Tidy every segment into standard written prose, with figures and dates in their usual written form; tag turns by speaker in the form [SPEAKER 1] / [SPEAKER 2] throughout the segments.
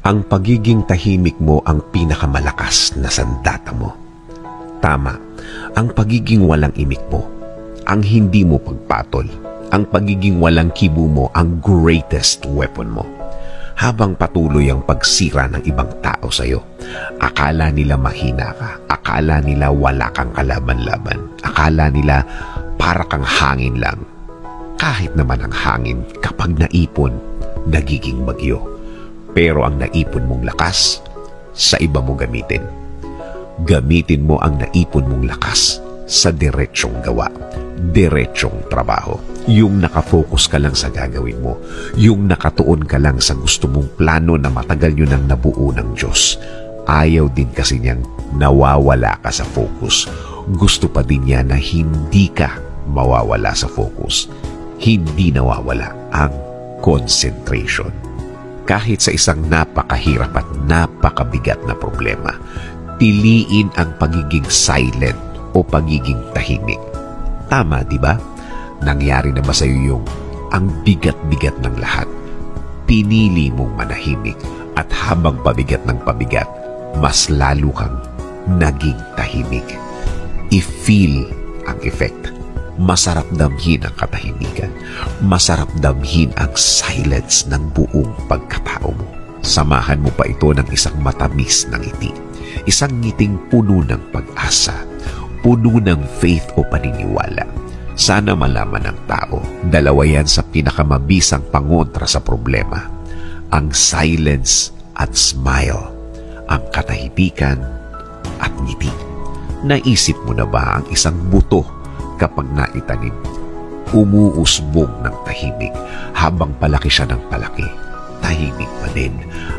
[SPEAKER 1] Ang pagiging tahimik mo ang pinakamalakas na sandata mo. Tama, ang pagiging walang imik mo, ang hindi mo pagpatol, ang pagiging walang kibo mo ang greatest weapon mo. Habang patuloy ang pagsira ng ibang tao sa'yo, akala nila mahina ka, akala nila wala kang kalaban-laban, akala nila para kang hangin lang. Kahit naman ang hangin kapag naipon, nagiging bagyo. Pero ang naipon mong lakas, sa iba mo gamitin. Gamitin mo ang naipon mong lakas sa diretsyong gawa, diretsyong trabaho. Yung nakafocus ka lang sa gagawin mo, yung nakatuon ka lang sa gusto mong plano na matagal yun ang nabuo ng Diyos. Ayaw din kasi niyang nawawala ka sa focus. Gusto pa din niya na hindi ka mawawala sa focus. Hindi nawawala ang concentration. Kahit sa isang napakahirap at napakabigat na problema, piliin ang pagiging silent o pagiging tahimik. Tama, di ba? Nangyari na ba sa iyo yung ang bigat-bigat ng lahat? Pinili mong manahimik at habang pabigat ng pabigat, mas lalo kang naging tahimik. I-feel ang effect. Masarap damhin ang katahimikan. Masarap damhin ang silence ng buong pagkatao mo. Samahan mo pa ito ng isang matamis na ngiti. Isang ngiting puno ng pag-asa, puno ng faith o paniniwala. Sana malaman ng tao, dalawa yan sa pinakamabisang pangontra sa problema. Ang silence at smile, ang katahimikan at ngiti. Naisip mo na ba ang isang buto kapag naitanim? Umuusbong ng tahimik habang palaki siya ng palaki. Tahimik pa din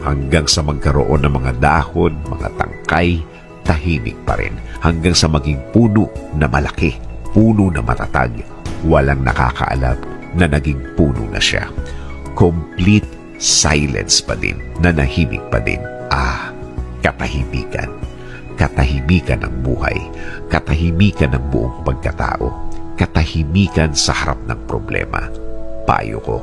[SPEAKER 1] hanggang sa magkaroon ng mga dahon, mga tangkay, tahimik pa rin hanggang sa maging puno na malaki, puno na matatag. Walang nakakaalam na naging puno na siya. Complete silence pa din, nanahimik pa din. Katahimikan. Katahimikan ng buhay. Katahimikan ng buong pagkatao. Katahimikan sa harap ng problema. Payo ko,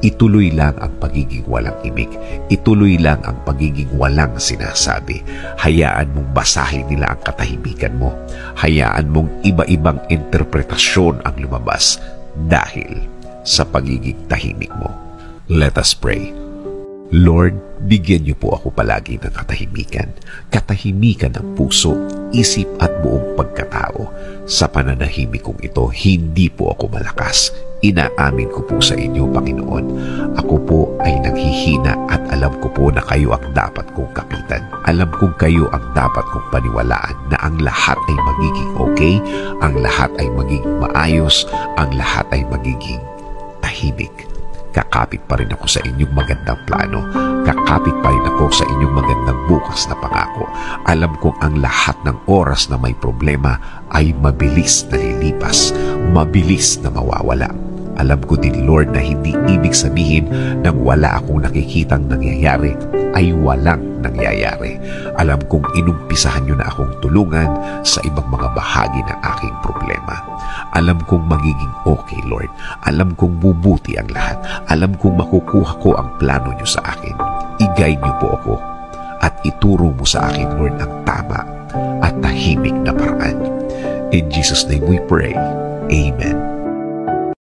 [SPEAKER 1] ituloy lang ang pagiging walang imik. Ituloy lang ang pagiging walang sinasabi. Hayaan mong basahin nila ang katahimikan mo. Hayaan mong iba-ibang interpretasyon ang lumabas dahil sa pagiging tahimik mo. Let us pray. Lord, bigyan niyo po ako palagi ng katahimikan. Katahimikan ng puso, isip at buong pagkatao. Sa pananahimik kong ito, hindi po ako malakas. Inaamin ko po sa inyo, Panginoon. Ako po ay nanghihina at alam ko po na kayo ang dapat kong kapitan. Alam kong kayo ang dapat kong paniwalaan na ang lahat ay magiging okay, ang lahat ay magiging maayos, ang lahat ay magiging tahimik. Kakapit pa rin ako sa inyong magandang plano. Kakapit pa rin ako sa inyong magandang bukas na pangako. Alam kong ang lahat ng oras na may problema ay mabilis na lilipas, mabilis na mawawala. Alam ko din, Lord, na hindi ibig sabihin nang wala akong nakikitang nangyayari ay walang nangyayari. Alam kong inumpisahan niyo na akong tulungan sa ibang mga bahagi ng aking problema. Alam kong magiging okay, Lord. Alam kong bubuti ang lahat. Alam kong makukuha ko ang plano niyo sa akin. I-guide niyo po ako at ituro mo sa akin, Lord, ang tama at tahimik na paraan. In Jesus' name we pray. Amen.